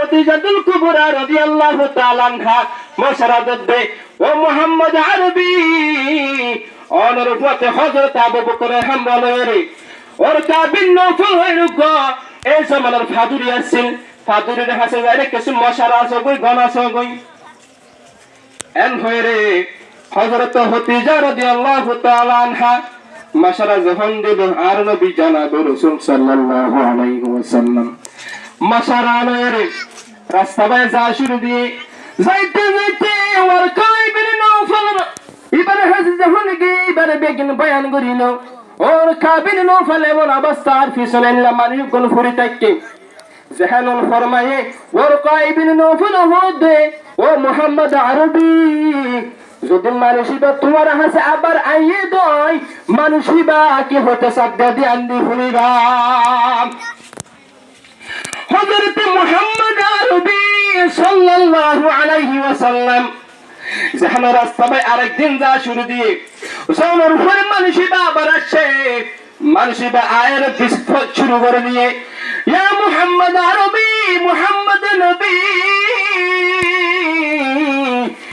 খদিজাতুল কুবরা রাদিয়াল্লাহু তাআলা আনহা মশারাত দে ও মুহাম্মদ আরবি অনর পথে হযরত আবু বকর হামলার ওর কাবিন নফল হইরুক এই জমানার ফাদুরি আছিল ফাদুরির হাসে যাইরে কিছু মশারা আছে কই গণ আছে কই এন হইরে হযরত খদিজা রাদিয়াল্লাহু তাআলা আনহা মশারা যখন দিল আর নবী জনাব রাসূল সাল্লাল্লাহু আলাইহি ওয়াসাল্লাম মশারা লয়ে রাস্তা বাই যা শুরু দিয়ে যাইতে যাইতে ওর কাবিন নফল এবারে হাসে যখন গিয়ে এবারে বেগিন বয়ান করিল ওর কাবিন নফল এমন অবস্থা আর পিছনে মানি কোন ফুরি থাকে জাহানুল ফরমায়ে ওর কাবিন নফল হদে ও মুহাম্মদ আরবি যদি মানুষিবা তোমার হাসে আবার আইয়ে দই মানুষিবা কি হতে সাদ্দা দি আন্দি ফুলিবা হযরত মুহাম্মদ আরবি সাল্লাল্লাহু আলাইহি ওয়াসাল্লাম জাহান রাস্তা ভাই আরেকদিন যা শুরু দিয়ে সোনার উপরে মানুষিবা আবার আসে মানুষিবা আয়ের বিস্ফোট শুরু করে দিয়ে ইয়া মুহাম্মদ